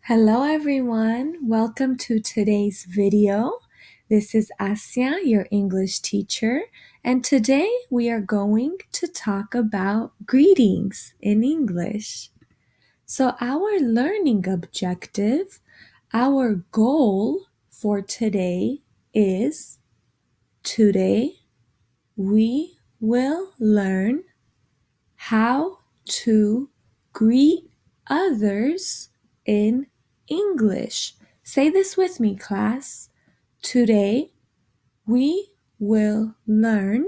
Hello everyone, welcome to today's video. This is Asya, your English teacher, and today we are going to talk about greetings in English. So our learning objective, our goal for today is today we will learn how to greet others in English. Say this with me, class. Today we will learn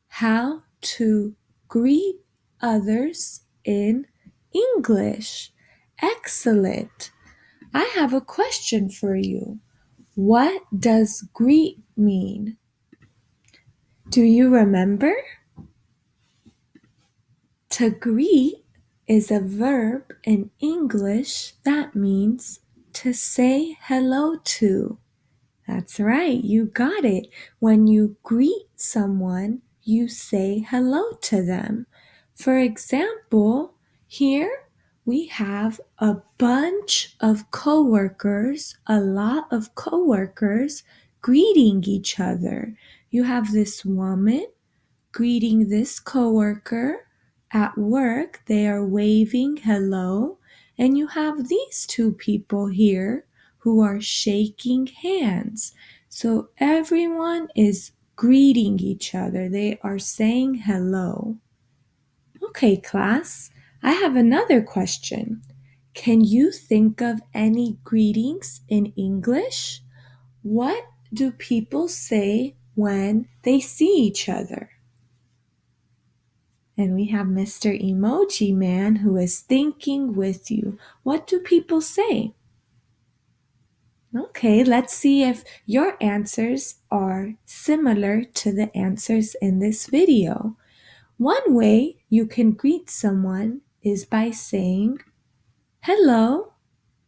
how to greet others in English. Excellent. I have a question for you. What does greet mean? Do you remember? To greet is a verb in English that means to say hello to. That's right, you got it. When you greet someone, you say hello to them. For example, here we have a bunch of coworkers, a lot of coworkers greeting each other. You have this woman greeting this coworker at work. They are waving hello, and you have these two people here who are shaking hands. So everyone is greeting each other. They are saying hello. Okay, class, I have another question. Can you think of any greetings in English? What do people say when they see each other? And we have Mr. Emoji Man who is thinking with you. What do people say? Okay, let's see if your answers are similar to the answers in this video. One way you can greet someone is by saying, hello.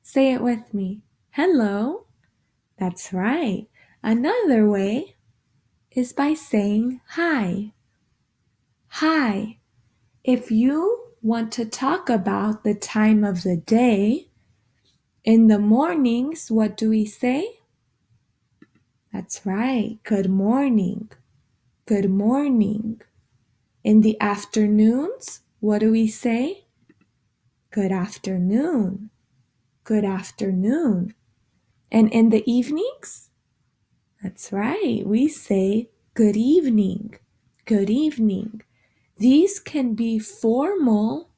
Say it with me. Hello. That's right. Another way is by saying hi. Hi. If you want to talk about the time of the day, in the mornings, what do we say? That's right. Good morning. Good morning. In the afternoons, what do we say? Good afternoon. Good afternoon. And in the evenings? That's right. We say good evening. Good evening. These can be formal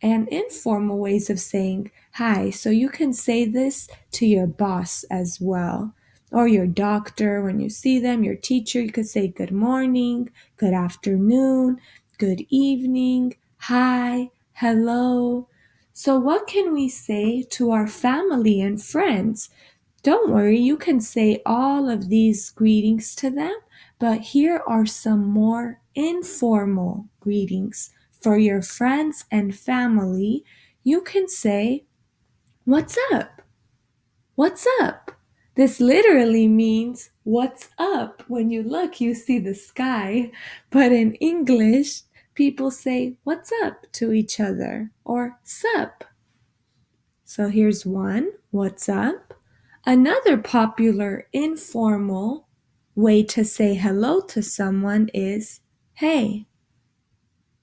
and informal ways of saying hi. So you can say this to your boss as well, or your doctor when you see them, your teacher. You could say good morning, good afternoon, good evening, hi, hello. So, what can we say to our family and friends? Don't worry, you can say all of these greetings to them, but here are some more informal greetings. For your friends and family, you can say, what's up? What's up? This literally means what's up. When you look, you see the sky. But in English, people say what's up to each other or sup. So here's one, what's up? Another popular informal way to say hello to someone is hey.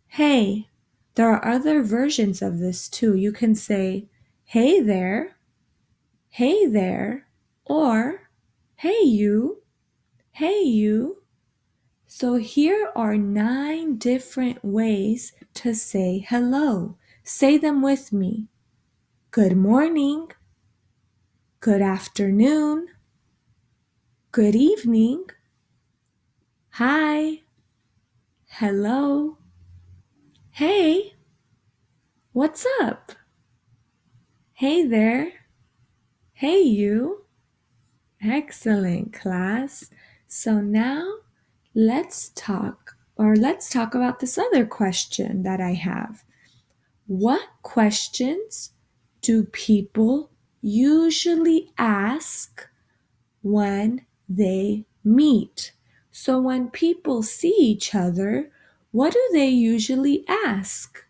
Hey. There are other versions of this too. You can say hey there, or hey you, hey you. So here are 9 different ways to say hello. Say them with me. Good morning. Good afternoon. Good evening. Hi. Hello. Hey. What's up? Hey there. Hey you. Excellent, class. So now let's talk about this other question that I have. What questions do people usually ask when they meet? So when people see each other, what do they usually ask?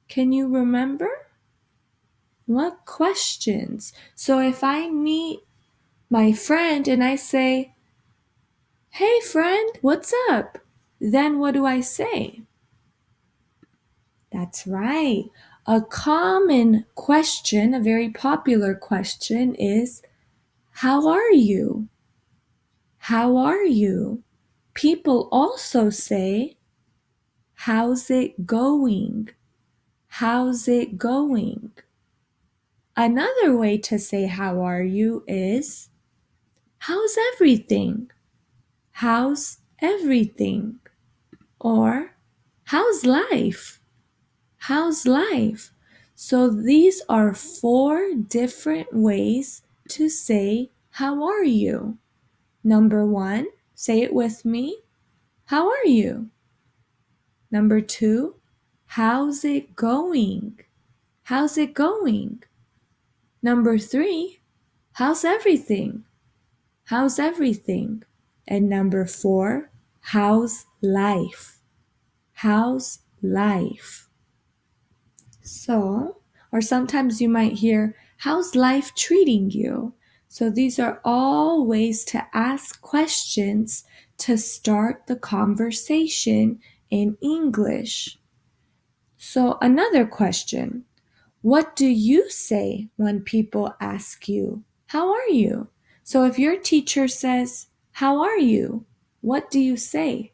Can you remember? What questions? So if I meet my friend and I say, "Hey friend, what's up?" Then what do I say? That's right. A common question, a very popular question is, "How are you?" How are you? People also say, "How's it going?" How's it going? Another way to say how are you is, "How's everything?" How's everything? Or how's life? How's life? So these are 4 different ways to say how are you? Number 1, say it with me. How are you? Number 2, how's it going? How's it going? Number 3, how's everything? How's everything? And number 4, how's life? How's life? So, or sometimes you might hear, how's life treating you? So these are all ways to ask questions to start the conversation in English. So another question, what do you say when people ask you, how are you? So if your teacher says, how are you? What do you say?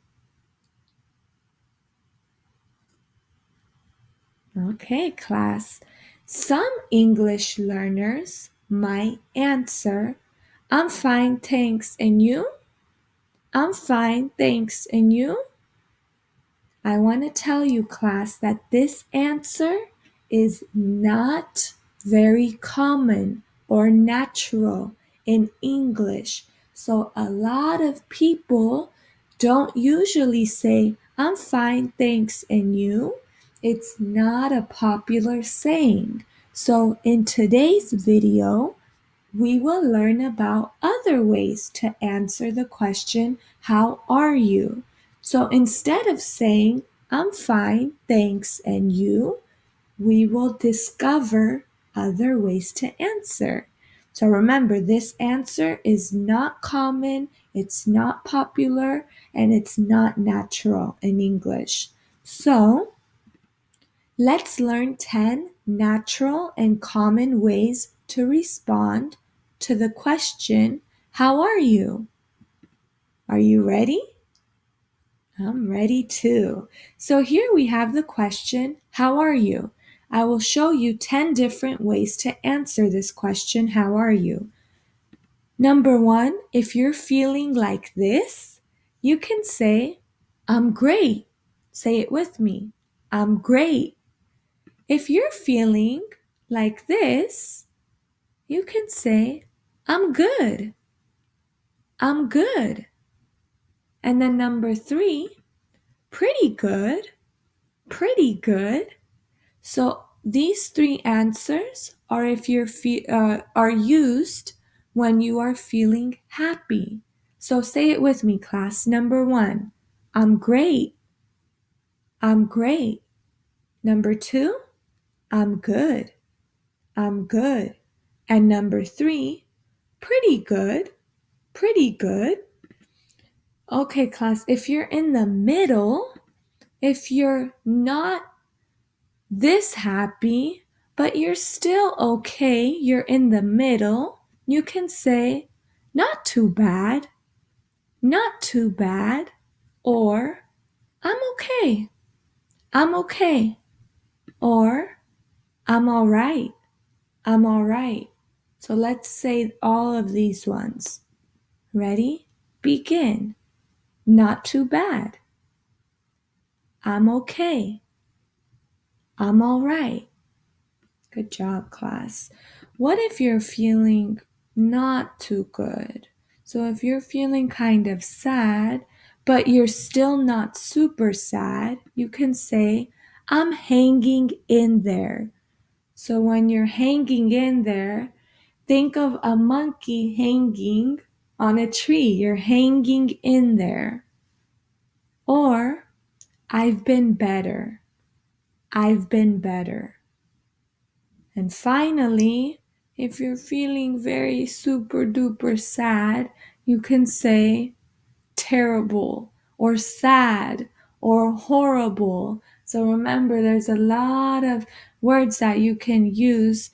Okay, class. Some English learners might answer, I'm fine, thanks, and you? I'm fine, thanks, and you? I want to tell you, class, that this answer is not very common or natural in English. So a lot of people don't usually say, I'm fine, thanks, and you? It's not a popular saying. So in today's video, we will learn about other ways to answer the question, how are you? So instead of saying, I'm fine, thanks, and you, we will discover other ways to answer. So remember, this answer is not common, it's not popular, and it's not natural in English. So let's learn 10 natural and common ways to respond to the question, how are you? Are you ready? I'm ready too. So here we have the question, how are you? I will show you 10 different ways to answer this question, how are you? Number 1, if you're feeling like this, you can say, I'm great. Say it with me. I'm great. If you're feeling like this, you can say, I'm good. I'm good. And then number 3, pretty good. Pretty good. So these 3 answers are if you're are used when you are feeling happy. So say it with me, class. Number 1, I'm great. I'm great. Number 2, I'm good. I'm good. And number 3, pretty good. Pretty good. Okay, class, if you're in the middle, if you're not this happy, but you're still okay, you're in the middle, you can say, not too bad, not too bad, or I'm okay, I'm okay, or I'm all right, I'm all right. So let's say all of these ones. Ready? Begin. Not too bad. I'm okay. I'm all right. Good job, class. What if you're feeling not too good? So if you're feeling kind of sad, but you're still not super sad, you can say, I'm hanging in there. So when you're hanging in there, think of a monkey hanging on a tree. You're hanging in there. Or, I've been better. I've been better. And finally, if you're feeling very super duper sad, you can say terrible or sad or horrible. So remember, there's a lot of words that you can use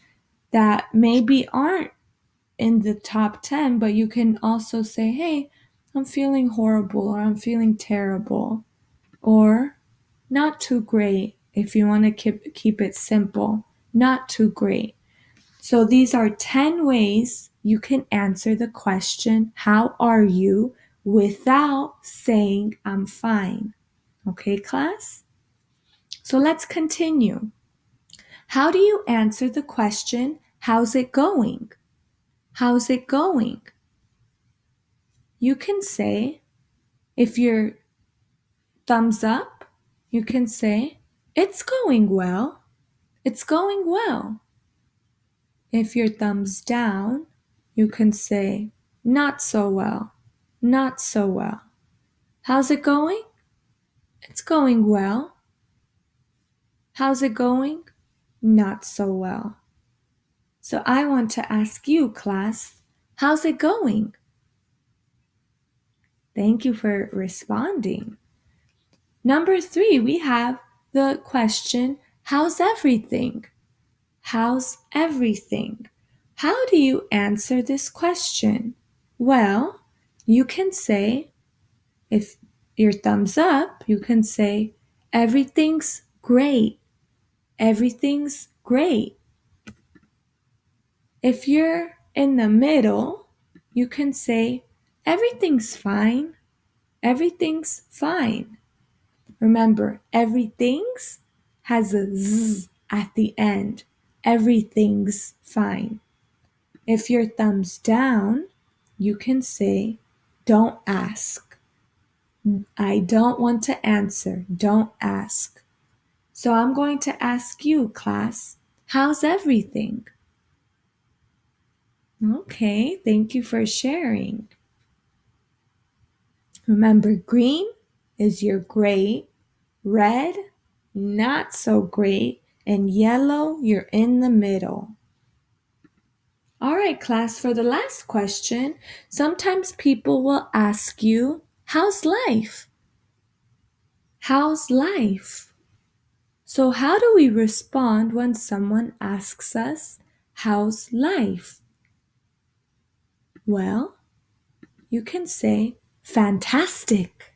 that maybe aren't in the top 10, but you can also say, hey, I'm feeling horrible or I'm feeling terrible or not too great if you want to keep it simple. Not too great. So these are 10 ways you can answer the question, how are you, without saying I'm fine. Okay, class? So let's continue. How do you answer the question, how's it going? How's it going? You can say, if you're thumbs up, you can say, it's going well. It's going well. If you're thumbs down, you can say, not so well. Not so well. How's it going? It's going well. How's it going? Not so well. So I want to ask you, class, how's it going? Thank you for responding. Number 3, we have the question, how's everything? How's everything? How do you answer this question? Well, you can say, if you're thumbs up, you can say, everything's great. Everything's great. If you're in the middle, you can say, everything's fine. Everything's fine. Remember, everything's has a z at the end. Everything's fine. If you're thumbs down, you can say, don't ask. I don't want to answer. Don't ask. So I'm going to ask you, class, how's everything? Okay, thank you for sharing. Remember, green is your great, red, not so great, and yellow, you're in the middle. All right, class, for the last question, sometimes people will ask you, how's life? How's life? So, how do we respond when someone asks us, how's life? Well, you can say, fantastic,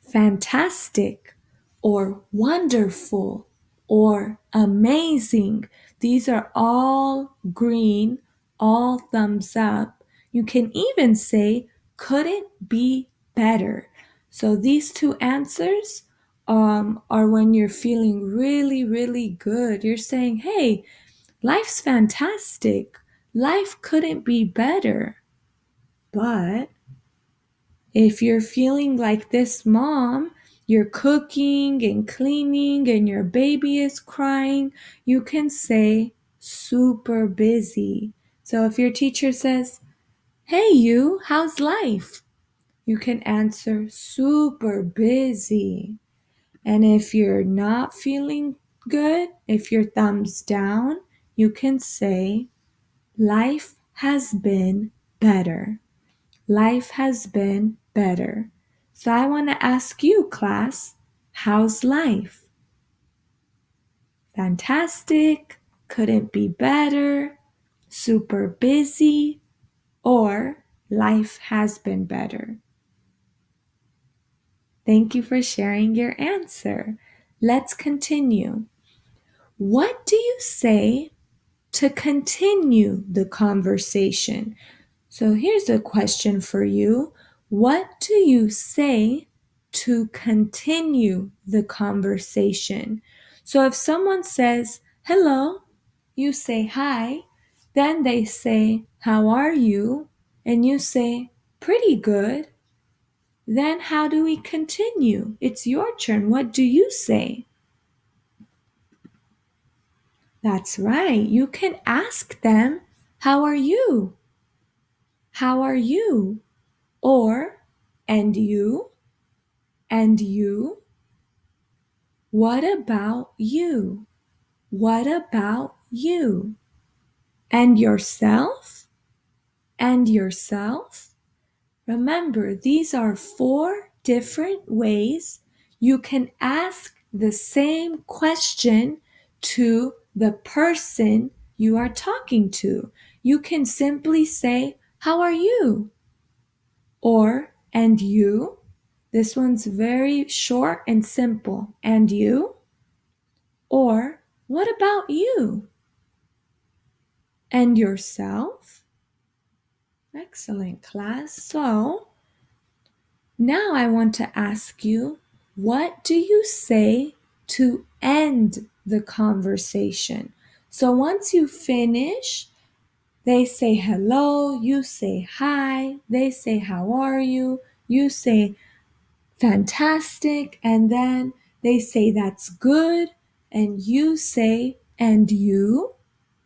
fantastic, or wonderful, or amazing. These are all green, all thumbs up. You can even say, couldn't be better. So these two answers are when you're feeling really, really good. You're saying, hey, life's fantastic. Life couldn't be better. But if you're feeling like this mom, you're cooking and cleaning and your baby is crying, you can say super busy. So if your teacher says, hey, you, how's life? You can answer super busy. And if you're not feeling good, if your thumbs down, you can say, life has been better. Life has been better. So I want to ask you, class, how's life? Fantastic, couldn't be better, super busy, or life has been better. Thank you for sharing your answer. Let's continue. What do you say to continue the conversation? So here's a question for you. What do you say to continue the conversation? So if someone says, hello, you say hi, then they say, how are you? And you say, pretty good. Then how do we continue? It's your turn. What do you say? That's right. You can ask them, how are you? How are you? Or, and you? And you? What about you? What about you. And yourself? And yourself? Remember, these are 4 different ways you can ask the same question to the person you are talking to. You can simply say, "How are you?" Or, "And you?" This one's very short and simple. "And you?" Or, "What about you?" "And yourself?" Excellent, class. So, now I want to ask you, what do you say to end the conversation? So once you finish, they say hello, you say hi, they say how are you say fantastic, and then they say that's good, and you say, "And you?"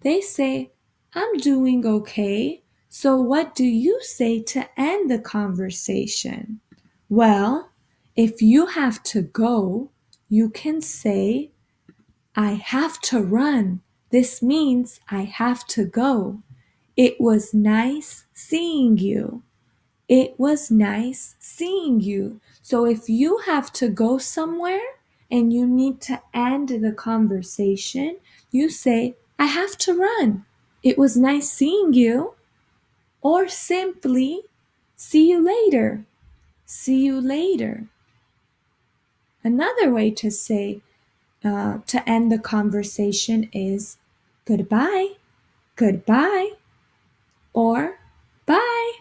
They say, "I'm doing okay." So what do you say to end the conversation? Well, if you have to go, you can say, "I have to run." This means I have to go. It was nice seeing you. It was nice seeing you. So if you have to go somewhere and you need to end the conversation, you say, "I have to run. It was nice seeing you." Or simply, "See you later." See you later. Another way to say, to end the conversation is goodbye, goodbye, or bye,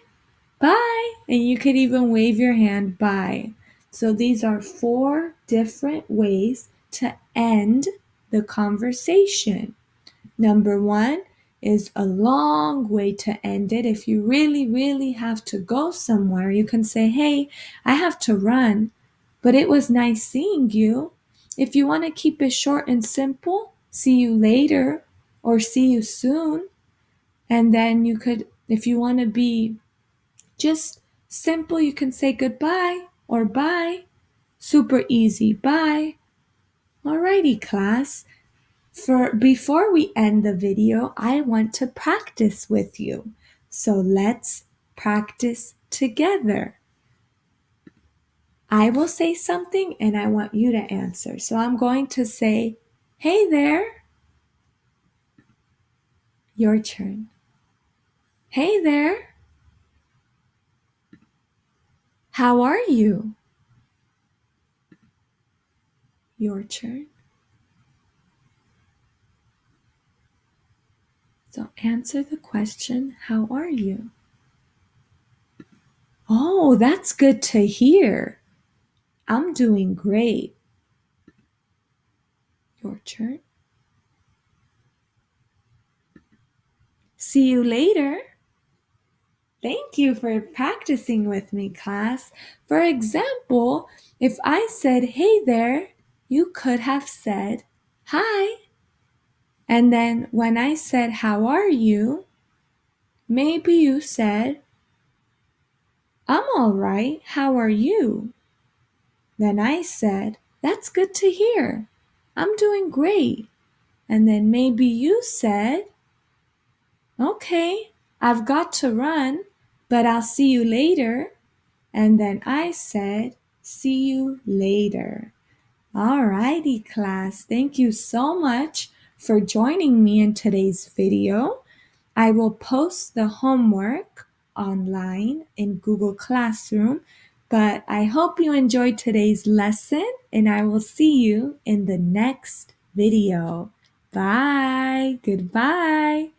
bye. And you could even wave your hand bye. So these are 4 different ways to end the conversation. Number 1 is a long way to end it. If you really, really have to go somewhere, you can say, "Hey, I have to run, but it was nice seeing you." If you want to keep it short and simple, "See you later" or "See you soon." And then you could, if you want to be just simple, you can say goodbye or bye. Super easy, bye. Alrighty, class. Before we end the video, I want to practice with you. So let's practice together. I will say something and I want you to answer. So I'm going to say, "Hey there." Your turn. "Hey there. How are you?" Your turn. So answer the question, "How are you?" Oh, that's good to hear. "I'm doing great." Your turn. "See you later." Thank you for practicing with me, class. For example, if I said, "Hey there," you could have said, "Hi." And then when I said, "How are you?" maybe you said, "I'm all right. How are you?" Then I said, "That's good to hear. I'm doing great." And then maybe you said, "Okay, I've got to run, but I'll see you later." And then I said, "See you later." Alrighty, class. Thank you so much for joining me in today's video. I will post the homework online in Google Classroom, but I hope you enjoyed today's lesson and I will see you in the next video. Bye. Goodbye.